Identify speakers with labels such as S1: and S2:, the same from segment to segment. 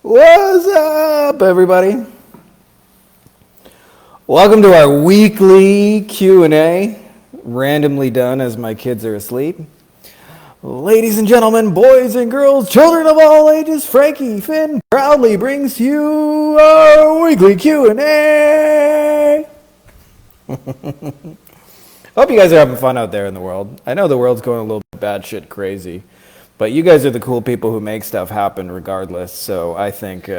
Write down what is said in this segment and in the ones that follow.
S1: What's up, everybody? Welcome to our weekly Q&A, randomly done as my kids are asleep. Ladies and gentlemen, boys and girls, children of all ages, Frankie Finn proudly brings to you our weekly Q&A. Hope you guys are having fun out there in the world. I know the world's going a little bit batshit crazy, but you guys are the cool people who make stuff happen regardless. So I think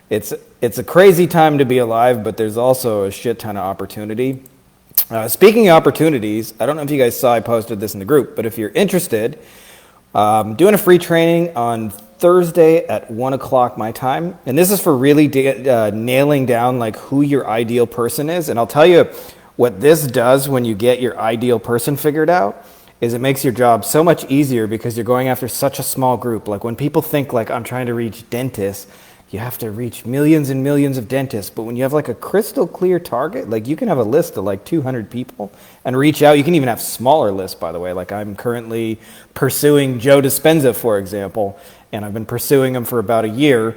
S1: it's a crazy time to be alive, but there's also a shit ton of opportunity. Speaking of opportunities, I don't know if you guys saw I posted this in the group, but if you're interested, doing a free training on Thursday at 1 o'clock my time. And this is for really nailing down like who your ideal person is. And I'll tell you what this does when you get your ideal person figured out is it makes your job so much easier because you're going after such a small group. Like when people think like I'm trying to reach dentists, you have to reach millions and millions of dentists. But when you have like a crystal clear target, like you can have a list of like 200 people and reach out. You can even have smaller lists, by the way. Like I'm currently pursuing Joe Dispenza, for example, and I've been pursuing him for about a year.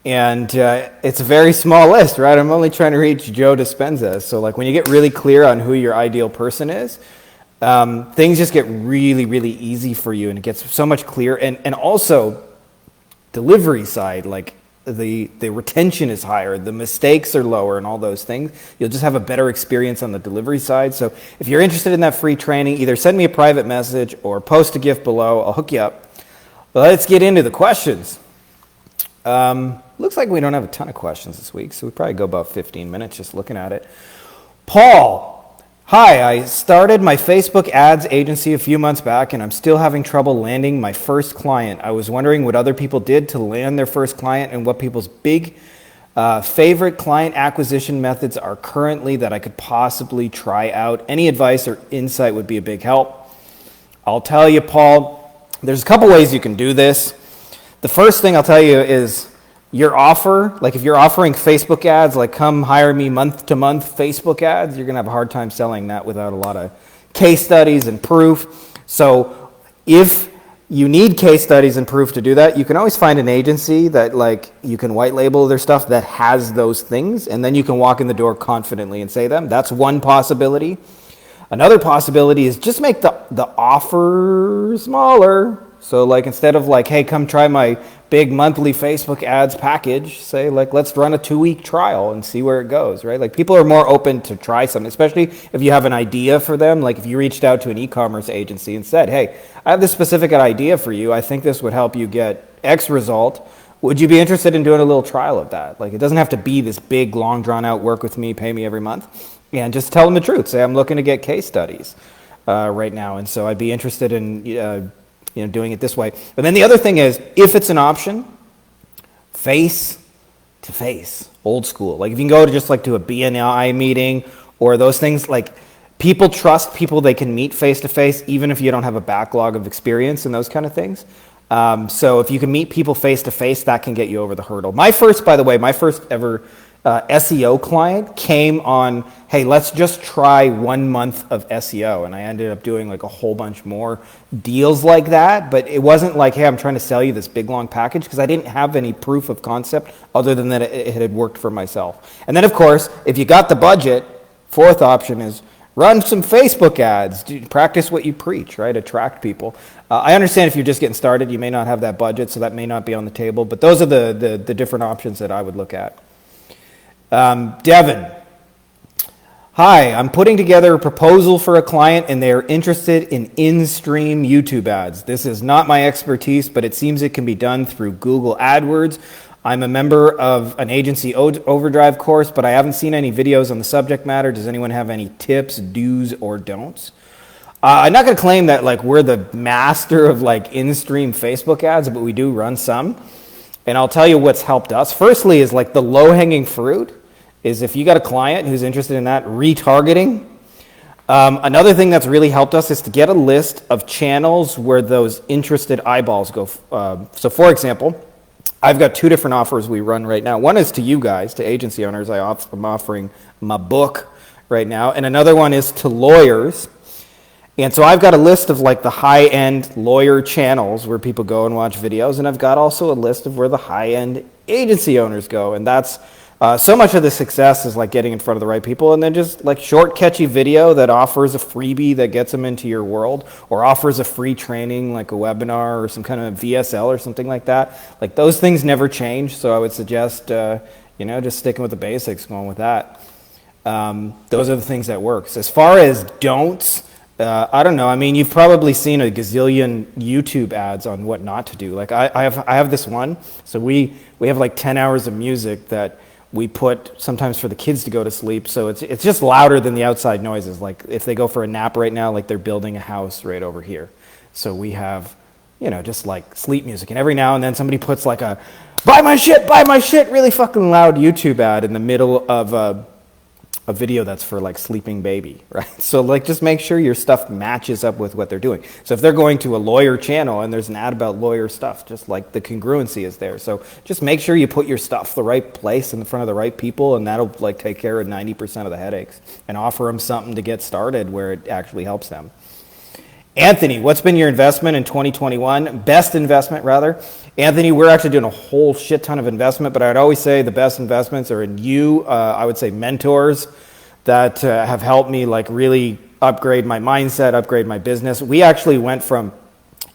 S1: And it's a very small list, right? I'm only trying to reach Joe Dispenza. So like when you get really clear on who your ideal person is, things just get really, really easy for you and it gets so much clearer. And also delivery side, like the retention is higher, the mistakes are lower and all those things. You'll just have a better experience on the delivery side. So if you're interested in that free training, either send me a private message or post a gift below. I'll hook you up. Let's get into the questions. Looks like we don't have a ton of questions this week, so we probably go about 15 minutes just looking at it. Paul, hi, I started my Facebook ads agency a few months back, and I'm still having trouble landing my first client. I was wondering what other people did to land their first client and what people's big favorite client acquisition methods are currently that I could possibly try out. Any advice or insight would be a big help. I'll tell you, Paul, there's a couple ways you can do this. The first thing I'll tell you is your offer, like if you're offering Facebook ads, like come hire me month to month Facebook ads, you're going to have a hard time selling that without a lot of case studies and proof. So if you need case studies and proof to do that, you can always find an agency that like you can white label their stuff that has those things, and then you can walk in the door confidently and say them. That's one possibility. Another possibility is just make the offer smaller. So like instead of like, hey, come try my big monthly Facebook ads package, say like, let's run a 2-week trial and see where it goes, right? Like people are more open to try something, especially if you have an idea for them. Like if you reached out to an e-commerce agency and said, hey, I have this specific idea for you. I think this would help you get X result. Would you be interested in doing a little trial of that? Like it doesn't have to be this big, long drawn out work with me, pay me every month. And just tell them the truth. Say, I'm looking to get case studies right now. And so I'd be interested in doing it this way. But then the other thing is, if it's an option, face to face, old school. Like if you can go to just like to a BNI meeting or those things, like people trust people they can meet face to face, even if you don't have a backlog of experience and those kind of things. So if you can meet people face to face, that can get you over the hurdle. My first ever SEO client came on, hey, let's just try 1 month of SEO. And I ended up doing like a whole bunch more deals like that. But it wasn't like, hey, I'm trying to sell you this big long package, because I didn't have any proof of concept other than that it had worked for myself. And then, of course, if you got the budget, fourth option is run some Facebook ads. Practice what you preach, right? Attract people. I understand if you're just getting started, you may not have that budget, so that may not be on the table. But those are the different options that I would look at. Devin, hi, I'm putting together a proposal for a client and they're interested in InStream YouTube Ads. This is not my expertise, but it seems it can be done through Google Adwords. I'm a member of an Agency Overdrive course, but I haven't seen any videos on the subject matter. Does anyone have any tips, do's, or don'ts? I'm not going to claim that like we're the master of like InStream Facebook ads, but we do run some. And I'll tell you what's helped us. Firstly is like the low-hanging fruit is if you got a client who's interested in that, retargeting. Another thing that's really helped us is to get a list of channels where those interested eyeballs go. So for example, I've got 2 different offers we run right now. One is to you guys, to agency owners. I'm offering my book right now. And another one is to lawyers. And so I've got a list of like the high-end lawyer channels where people go and watch videos, and I've got also a list of where the high-end agency owners go. And that's so much of the success is like getting in front of the right people, and then just like short, catchy video that offers a freebie that gets them into your world, or offers a free training like a webinar or some kind of VSL or something like that. Like those things never change, so I would suggest just sticking with the basics, going with that. Those are the things that work. So as far as don'ts, I don't know. I mean, you've probably seen a gazillion YouTube ads on what not to do. Like I have this one. So we have like 10 hours of music that we put sometimes for the kids to go to sleep. So it's just louder than the outside noises. Like if they go for a nap right now, like they're building a house right over here. So we have, just like sleep music. And every now and then somebody puts like a buy my shit, really fucking loud YouTube ad in the middle of a video that's for like sleeping baby, right? So like just make sure your stuff matches up with what they're doing. So if they're going to a lawyer channel and there's an ad about lawyer stuff, just like the congruency is there. So just make sure you put your stuff the right place in front of the right people, and that'll like take care of 90% of the headaches, and offer them something to get started where it actually helps them. Anthony, what's been your investment in 2021? Best investment, rather. Anthony, we're actually doing a whole shit ton of investment, but I'd always say the best investments are in you. I would say mentors that have helped me like really upgrade my mindset, upgrade my business. We actually went from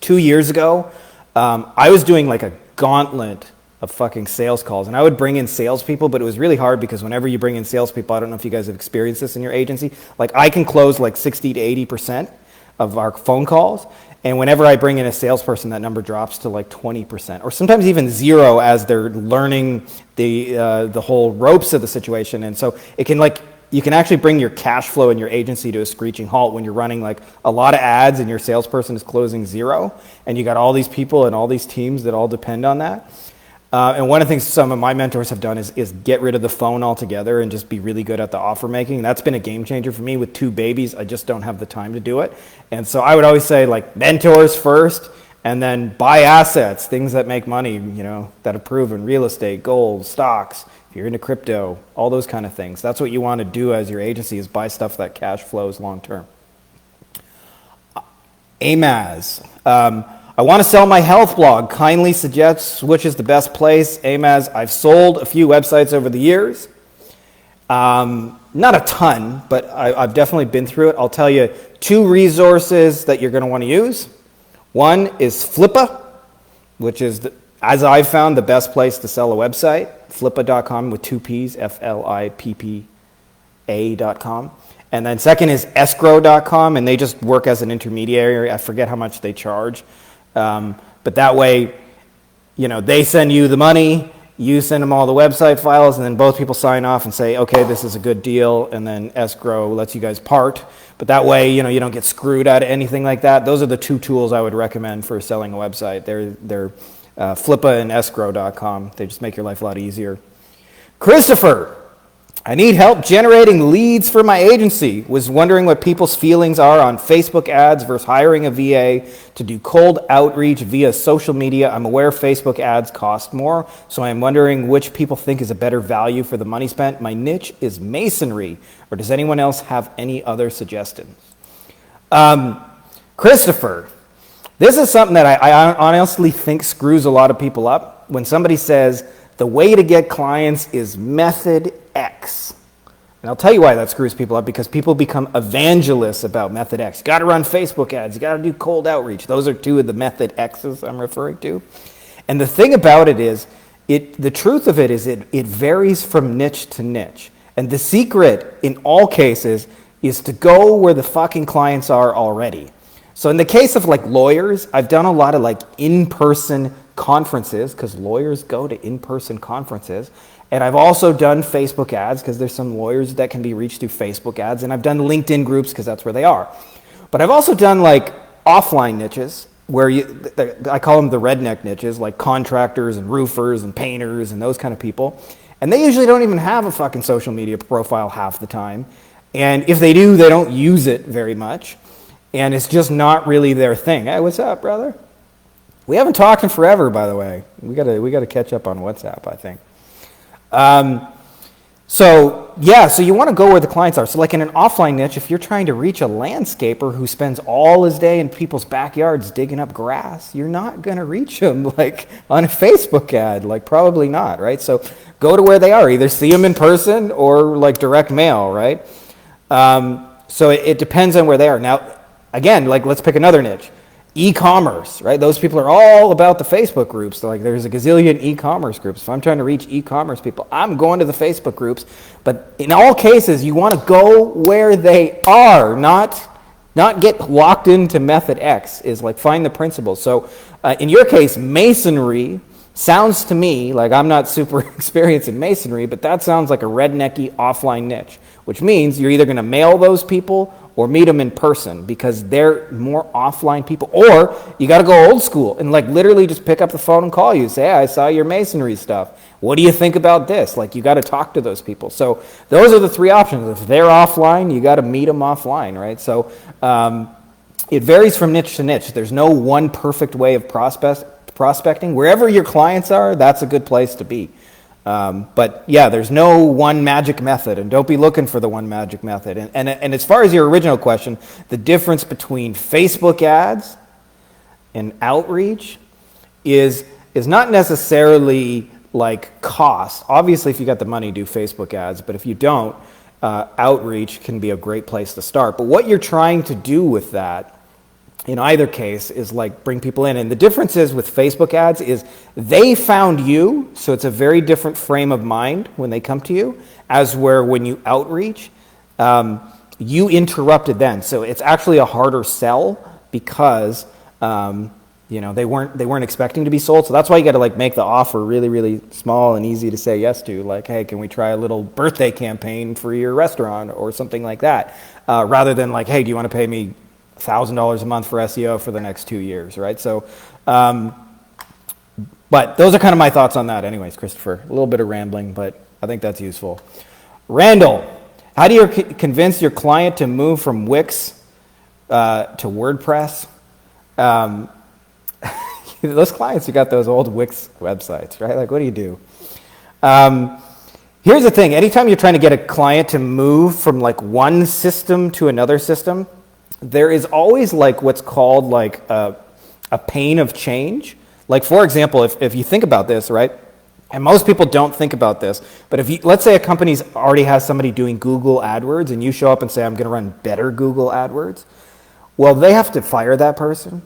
S1: 2 years ago, I was doing like a gauntlet of fucking sales calls, and I would bring in salespeople, but it was really hard because whenever you bring in salespeople, I don't know if you guys have experienced this in your agency, like I can close like 60 to 80% of our phone calls. And whenever I bring in a salesperson, that number drops to like 20%, or sometimes even zero as they're learning the whole ropes of the situation. And so it can you can actually bring your cash flow in your agency to a screeching halt when you're running like a lot of ads and your salesperson is closing zero, and you got all these people and all these teams that all depend on that. And one of the things some of my mentors have done is get rid of the phone altogether and just be really good at the offer making. That's been a game changer for me. With 2 babies, I just don't have the time to do it. And so I would always say like mentors first, and then buy assets, things that make money, that are proven: real estate, gold, stocks, if you're into crypto, all those kind of things. That's what you want to do as your agency, is buy stuff that cash flows long term. Amaz. I want to sell my health blog. Kindly suggest which is the best place. Amaz, I've sold a few websites over the years. Not a ton, but I've definitely been through it. I'll tell you 2 resources that you're going to want to use. One is Flippa, which is, as I've found, the best place to sell a website. Flippa.com with 2 P's, Flippa.com. And then second is escrow.com, and they just work as an intermediary. I forget how much they charge. But that way, they send you the money, you send them all the website files, and then both people sign off and say, okay, this is a good deal, and then escrow lets you guys part. But that way, you don't get screwed out of anything like that. Those are the 2 tools I would recommend for selling a website. They're Flippa and escrow.com. They just make your life a lot easier. Christopher, I need help generating leads for my agency. Was wondering what people's feelings are on Facebook ads versus hiring a VA to do cold outreach via social media. I'm aware Facebook ads cost more, so I'm wondering which people think is a better value for the money spent. My niche is masonry, or does anyone else have any other suggestions? Christopher, this is something that I honestly think screws a lot of people up. When somebody says, the way to get clients is method X. And I'll tell you why that screws people up, because people become evangelists about method X. You got to run Facebook ads. You got to do cold outreach. Those are 2 of the method X's I'm referring to. And the thing about it is, the truth of it is it varies from niche to niche. And the secret in all cases is to go where the fucking clients are already. So in the case of like lawyers, I've done a lot of like in-person conferences, because lawyers go to in-person conferences. And I've also done Facebook ads, because there's some lawyers that can be reached through Facebook ads. And I've done LinkedIn groups, because that's where they are. But I've also done like offline niches, where I call them the redneck niches, like contractors and roofers and painters and those kind of people. And they usually don't even have a fucking social media profile half the time. And if they do, they don't use it very much. And it's just not really their thing. Hey, what's up, brother? We haven't talked in forever, by the way. We gotta catch up on WhatsApp, I think. So yeah, so you want to go where the clients are. So like in an offline niche, if you're trying to reach a landscaper who spends all his day in people's backyards digging up grass, you're not going to reach them like on a Facebook ad, like probably not, right? So go to where they are, either see them in person or like direct mail, right? So it depends on where they are. Now, again, like let's pick another niche. E-commerce, right? Those people are all about the Facebook groups. Like there's a gazillion e-commerce groups. If I'm trying to reach e-commerce people, I'm going to the Facebook groups. But in all cases, you want to go where they are, not get locked into method X, is like find the principles. So in your case, masonry sounds to me like, I'm not super experienced in masonry, but that sounds like a rednecky offline niche, which means you're either going to mail those people or meet them in person because they're more offline people. Or you got to go old school and like literally just pick up the phone and call you. Say, hey, I saw your masonry stuff. What do you think about this? Like you got to talk to those people. So those are the three options. If they're offline, you got to meet them offline, right? So it varies from niche to niche. There's no one perfect way of prospecting. Wherever your clients are, that's a good place to be. But yeah, there's no one magic method, and don't be looking for the one magic method. And as far as your original question, the difference between Facebook ads and outreach is not necessarily like cost. Obviously, if you got the money, do Facebook ads, but if you don't, outreach can be a great place to start. But what you're trying to do with that, in either case, is like bring people in. And the difference is with Facebook ads is they found you, so it's a very different frame of mind when they come to you, as where when you outreach, you interrupted them. So it's actually a harder sell because they weren't expecting to be sold. So that's why you got to like make the offer really, really small and easy to say yes to. Like, hey, can we try a little birthday campaign for your restaurant or something like that, rather than like, hey, do you want to pay me $1,000 a month for SEO for the next 2 years, right? So, but those are kind of my thoughts on that anyways, Christopher. A little bit of rambling, but I think that's useful. Randall, how do you convince your client to move from Wix to WordPress? Those clients who got those old Wix websites, right? Like, what do you do? Here's the thing. Anytime you're trying to get a client to move from like one system to another system, there is always like what's called like a pain of change. Like for example, if you think about this, right? And most people don't think about this, but if you, let's say a company already has somebody doing Google Adwords and you show up and say, I'm going to run better Google Adwords. Well, they have to fire that person.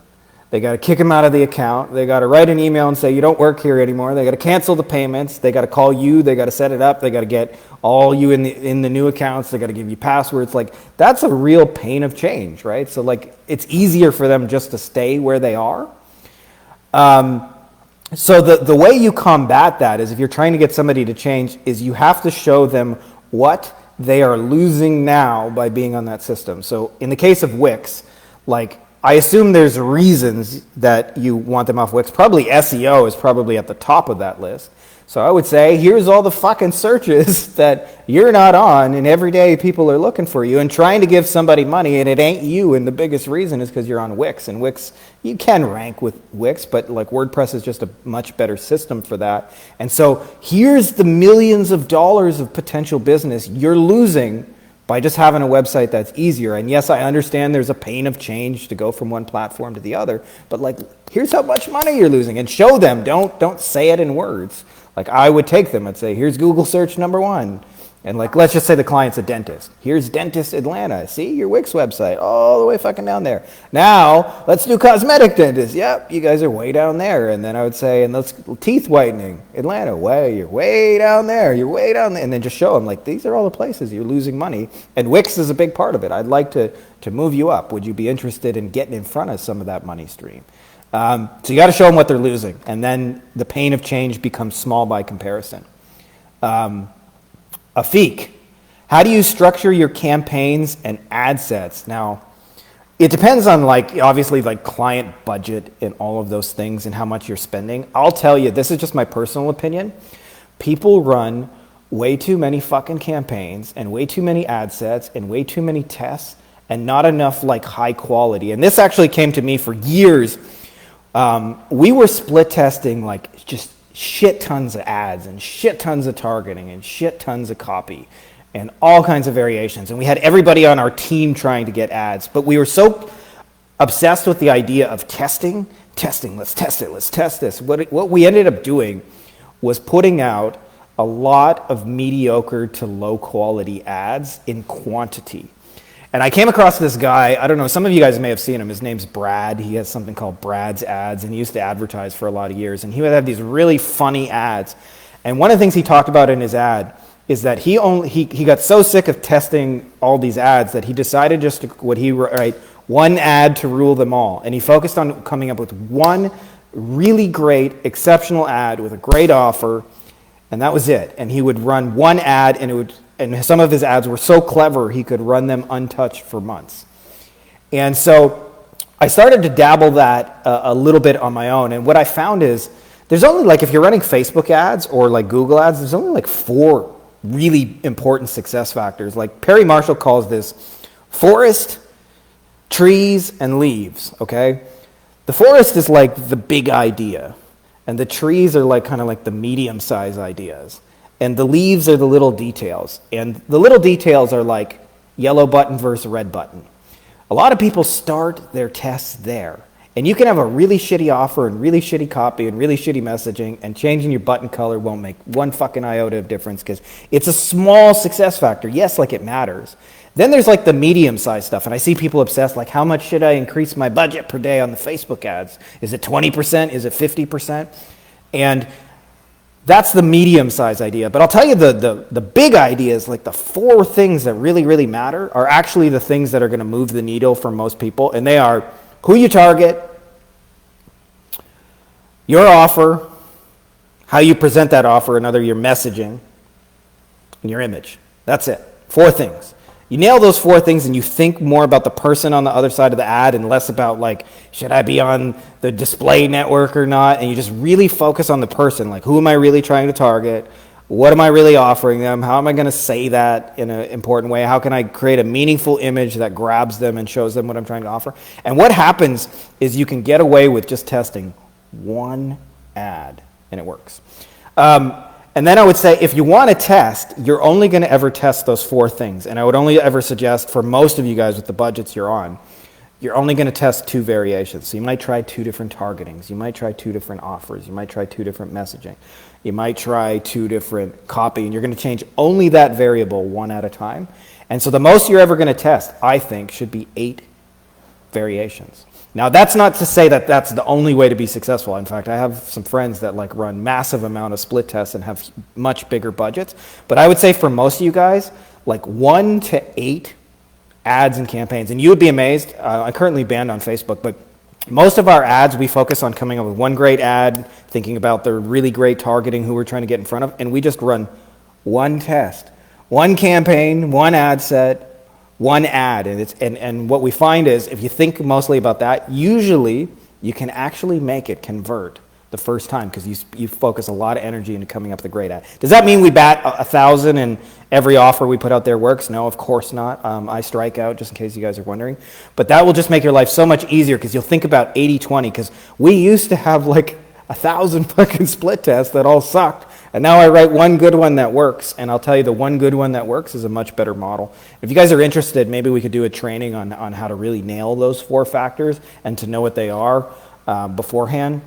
S1: They got to kick him out of the account. They got to write an email and say, you don't work here anymore. They got to cancel the payments. They got to call you. They got to set it up. They got to get all you in the new accounts. They got to give you passwords. Like that's a real pain of change, right? So like it's easier for them just to stay where they are. So the way you combat that is if you're trying to get somebody to change is you have to show them what they are losing now by being on that system. So in the case of Wix, like I assume there's reasons that you want them off Wix. Probably SEO is probably at the top of that list. So I would say, here's all the fucking searches that you're not on, and every day people are looking for you and trying to give somebody money, and it ain't you, and the biggest reason is because you're on Wix. And Wix, you can rank with Wix, but like WordPress is just a much better system for that. And so here's the millions of dollars of potential business you're losing by just having a website that's easier. And yes, I understand there's a pain of change to go from one platform to the other, but like, here's how much money you're losing, and show them. Don't say it in words. Like I would take them and say, here's Google search number 1. And like, let's just say the client's a dentist. Here's Dentist Atlanta. See your Wix website all the way fucking down there. Now let's do cosmetic dentist. Yep, you guys are way down there. And then I would say, and let's teeth whitening, Atlanta. You're way down there. You're way down there. And then just show them like, these are all the places you're losing money. And Wix is a big part of it. I'd like to move you up. Would you be interested in getting in front of some of that money stream? So you got to show them what they're losing. And then the pain of change becomes small by comparison. Afiq, how do you structure your campaigns and ad sets? Now, it depends on like, obviously like client budget and all of those things and how much you're spending. I'll tell you, this is just my personal opinion. People run way too many fucking campaigns and way too many ad sets and way too many tests and not enough like high quality. And this actually came to me for years. We were split testing like just shit tons of ads and shit tons of targeting and shit tons of copy and all kinds of variations. And we had everybody on our team trying to get ads, but we were so obsessed with the idea of testing, let's test it, let's test this. What we ended up doing was putting out a lot of mediocre to low quality ads in quantity. And I came across this guy, I don't know, some of you guys may have seen him. His name's Brad. He has something called Brad's Ads, and he used to advertise for a lot of years. And he would have these really funny ads. And one of the things he talked about in his ad is that he got so sick of testing all these ads that he decided just to, write one ad to rule them all. And he focused on coming up with one really great, exceptional ad with a great offer, and that was it. And he would run one ad, and some of his ads were so clever he could run them untouched for months. And so I started to dabble that a little bit on my own. And what I found is there's only like, if you're running Facebook ads or like Google ads, there's only like 4 really important success factors. Like Perry Marshall calls this forest, trees, and leaves, okay? The forest is like the big idea, and the trees are like kind of like the medium-sized ideas. And the leaves are the little details. And the little details are like yellow button versus red button. A lot of people start their tests there. And you can have a really shitty offer and really shitty copy and really shitty messaging, and changing your button color won't make one fucking iota of difference because it's a small success factor. Yes, like it matters. Then there's like the medium-sized stuff, and I see people obsessed, like how much should I increase my budget per day on the Facebook ads? Is it 20%? Is it 50%? And that's the medium-sized idea. But I'll tell you the big ideas, like the 4 things that really, really matter, are actually the things that are going to move the needle for most people. And they are who you target, your offer, how you present that offer, your messaging, and your image. That's it. 4 things. You nail those 4 things and you think more about the person on the other side of the ad and less about like, should I be on the display network or not? And you just really focus on the person. Like, who am I really trying to target? What am I really offering them? How am I going to say that in an important way? How can I create a meaningful image that grabs them and shows them what I'm trying to offer? And what happens is you can get away with just testing one ad and it works. And then I would say, if you want to test, you're only going to ever test those 4 things. And I would only ever suggest, for most of you guys with the budgets you're on, you're only going to test 2 variations. So you might try 2 different targetings. You might try 2 different offers. You might try 2 different messaging. You might try 2 different copy. And you're going to change only that variable one at a time. And so the most you're ever going to test, I think, should be 8 variations. Now, that's not to say that that's the only way to be successful. In fact, I have some friends that like run massive amount of split tests and have much bigger budgets. But I would say for most of you guys, like 1 to 8 ads and campaigns. And you would be amazed. I'm currently banned on Facebook, but most of our ads, we focus on coming up with one great ad, thinking about the really great targeting, who we're trying to get in front of, and we just run one test, one campaign, one ad set, one ad. And what we find is, if you think mostly about that, usually you can actually make it convert the first time because you focus a lot of energy into coming up with a great ad. Does that mean we bat 1,000 and every offer we put out there works? No, of course not. I strike out, just in case you guys are wondering. But that will just make your life so much easier because you'll think about 80-20, because we used to have like 1,000 fucking split tests that all sucked. And now I write one good one that works, and I'll tell you the one good one that works is a much better model. If you guys are interested, maybe we could do a training on how to really nail those 4 factors and to know what they are beforehand.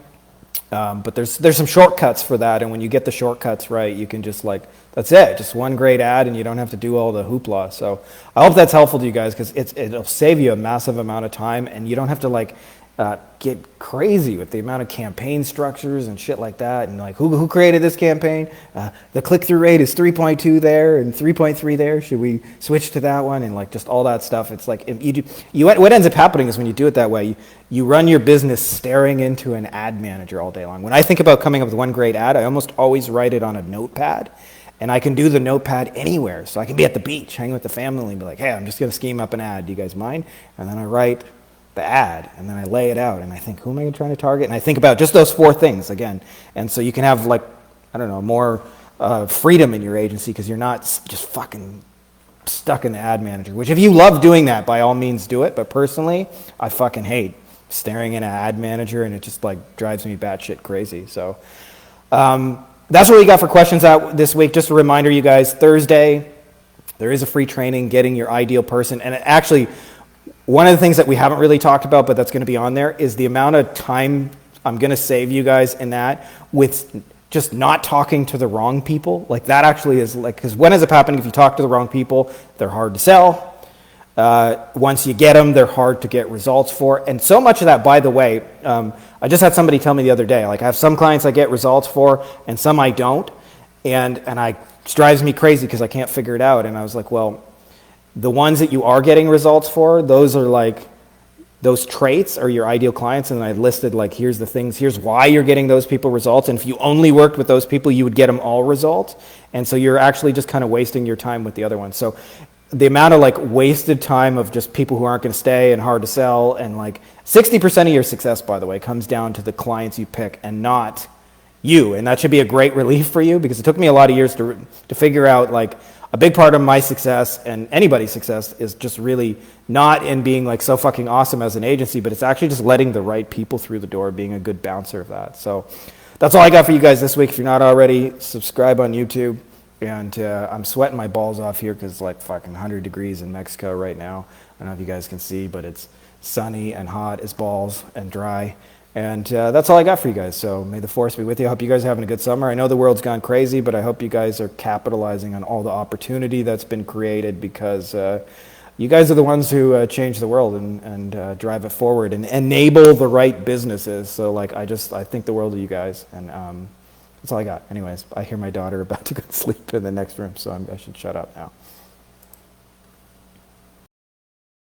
S1: But there's some shortcuts for that, and when you get the shortcuts right, you can just that's it, just one great ad, and you don't have to do all the hoopla. So I hope that's helpful to you guys, because it'll save you a massive amount of time, and you don't have to get crazy with the amount of campaign structures and shit like that, and who created this campaign? The click-through rate is 3.2 there and 3.3 there. Should we switch to that one? And just all that stuff. It's like what ends up happening is when you do it that way, you run your business staring into an ad manager all day long. When I think about coming up with one great ad, I almost always write it on a notepad, and I can do the notepad anywhere. So I can be at the beach, hanging with the family, and be like, hey, I'm just going to scheme up an ad. Do you guys mind? And then I write the ad, and then I lay it out, and I think, who am I trying to target? And I think about just those 4 things again. And so you can have more freedom in your agency, because you're not just fucking stuck in the ad manager, which if you love doing that, by all means do it. But personally, I fucking hate staring in an ad manager, and it just drives me batshit crazy. So That's what we got for questions out this week. Just a reminder, you guys, Thursday, there is a free training, Getting Your Ideal Person. And actually, one of the things that we haven't really talked about, but that's going to be on there, is the amount of time I'm going to save you guys in that with just not talking to the wrong people. Like that actually is like, because when is it happening? If you talk to the wrong people, they're hard to sell. Once you get them, they're hard to get results for. And so much of that, by the way, I just had somebody tell me the other day, like I have some clients I get results for and some I don't. And it drives me crazy because I can't figure it out. And I was like, well, the ones that you are getting results for, those are like, those traits are your ideal clients. And I listed like, here's the things, here's why you're getting those people results. And if you only worked with those people, you would get them all results. And so you're actually just kind of wasting your time with the other ones. So the amount of like wasted time of just people who aren't going to stay and hard to sell, and like 60% of your success, by the way, comes down to the clients you pick and not you. And that should be a great relief for you, because it took me a lot of years to figure out like a big part of my success and anybody's success is just really not in being like so fucking awesome as an agency, but it's actually just letting the right people through the door, being a good bouncer of that. So that's all I got for you guys this week. If you're not already, subscribe on YouTube. And I'm sweating my balls off here because it's like fucking 100 degrees in Mexico right now. I don't know if you guys can see, but it's sunny and hot as balls and dry. And that's all I got for you guys. So may the force be with you. I hope you guys are having a good summer. I know the world's gone crazy, but I hope you guys are capitalizing on all the opportunity that's been created, because you guys are the ones who change the world and drive it forward and enable the right businesses. So like I think the world of you guys. And that's all I got. Anyways, I hear my daughter about to go to sleep in the next room, so I should shut up now.